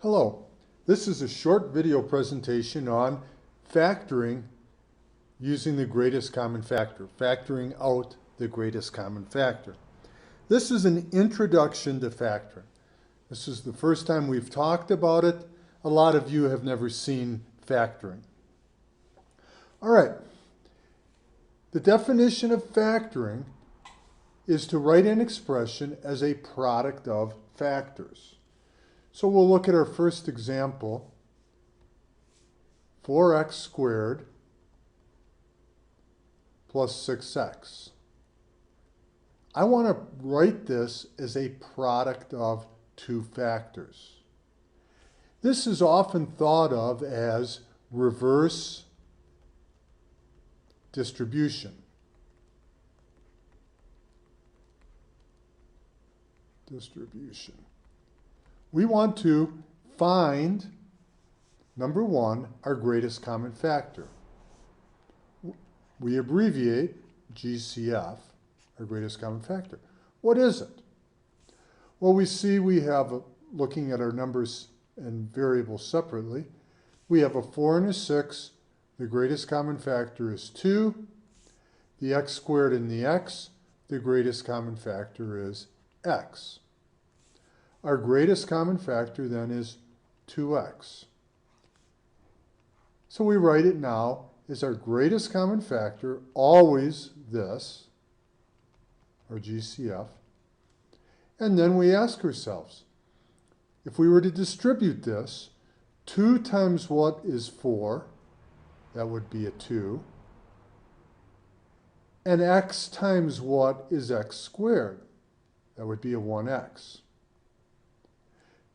Hello, this is a short video presentation on factoring using the greatest common factor, factoring out the greatest common factor. This is an introduction to factoring. This is the first time we've talked about it. A lot of you have never seen factoring. All right, the definition of factoring is to write an expression as a product of factors. So we'll look at our first example, 4x squared plus 6x. I want to write this as a product of two factors. This is often thought of as reverse distribution. We want to find, number one, our greatest common factor. We abbreviate GCF, our greatest common factor. What is it? Well, we have, looking at our numbers and variables separately, we have a 4 and a 6. The greatest common factor is 2. The x squared and the x, the greatest common factor is x. Our greatest common factor then is 2x. So we write it now as our greatest common factor, always this, our GCF. And then we ask ourselves, if we were to distribute this, 2 times what is 4, that would be a 2. And x times what is x squared? That would be a 1x.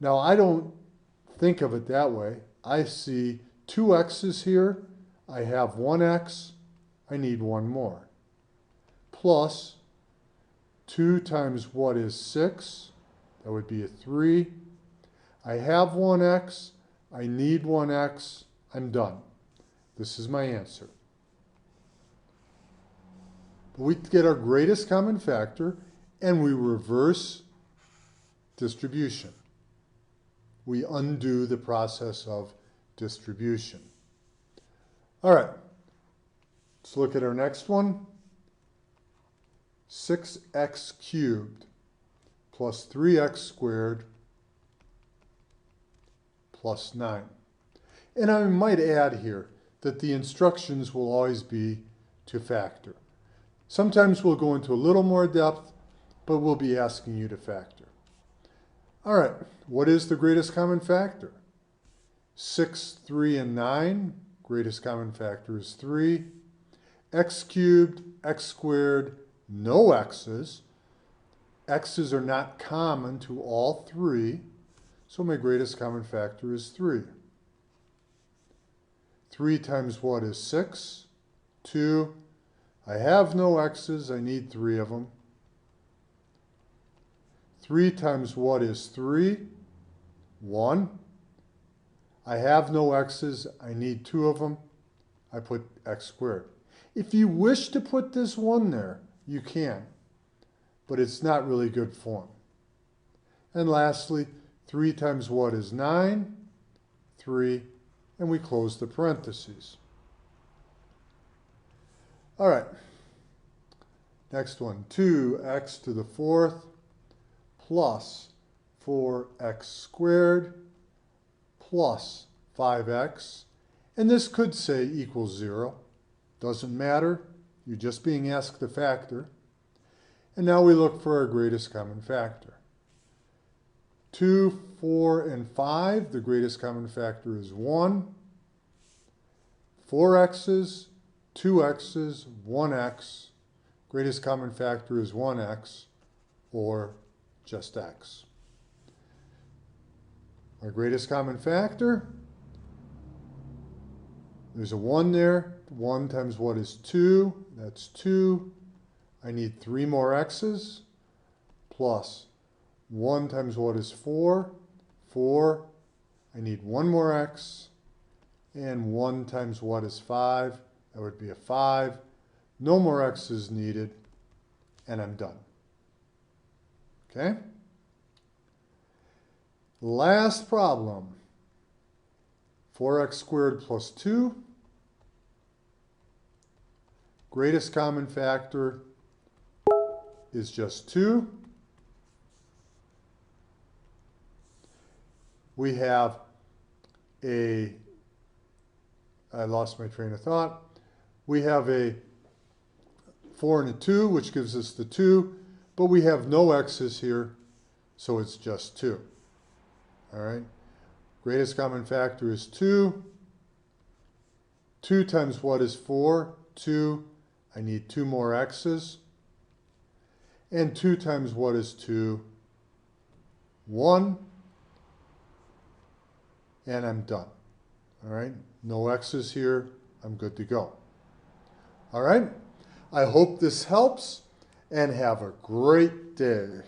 Now, I don't think of it that way. I see 2 x's here. I have 1x. I need one more. Plus 2 times what is 6? That would be a 3. I have 1x. I need 1x. I'm done. This is my answer. We get our greatest common factor, and we reverse distribution. We undo the process of distribution. All right, let's look at our next one. 6x cubed plus 3x squared plus 9. And I might add here that the instructions will always be to factor. Sometimes we'll go into a little more depth, but we'll be asking you to factor. All right, what is the greatest common factor? 6, 3, and 9. Greatest common factor is 3. X cubed, x squared, no x's. X's are not common to all three, so my greatest common factor is 3. 3 times what is 6? 2. I have no x's, I need 3 of them. 3 times what is 3? 1. I have no x's. I need 2 of them. I put x squared. If you wish to put this 1 there, you can, but it's not really good form. And lastly, 3 times what is 9? 3, and we close the parentheses. All right, next one, 2x to the 4th plus 4x squared plus 5x, and this could say equals 0. Doesn't matter, you're just being asked the factor. And now we look for our greatest common factor. 2, 4, and 5, the greatest common factor is 1. 4 x's, 2 x's, 1x, greatest common factor is 1x, or just x. Our greatest common factor, there's a 1 there. 1 times what is 2? That's 2. I need 3 more x's, plus 1 times what is 4? 4. I need 1 more x, and 1 times what is 5? That would be a 5. No more x's needed, and I'm done. Okay? Last problem. 4x squared plus 2. Greatest common factor is just 2. We have I lost my train of thought. We have a 4 and a 2, which gives us the 2, but we have no x's here, so it's just 2. All right. Greatest common factor is 2. 2 times what is 4? 2. I need 2 more x's. And 2 times what is 2? 1. And I'm done. All right. No x's here. I'm good to go. All right. I hope this helps, and have a great day.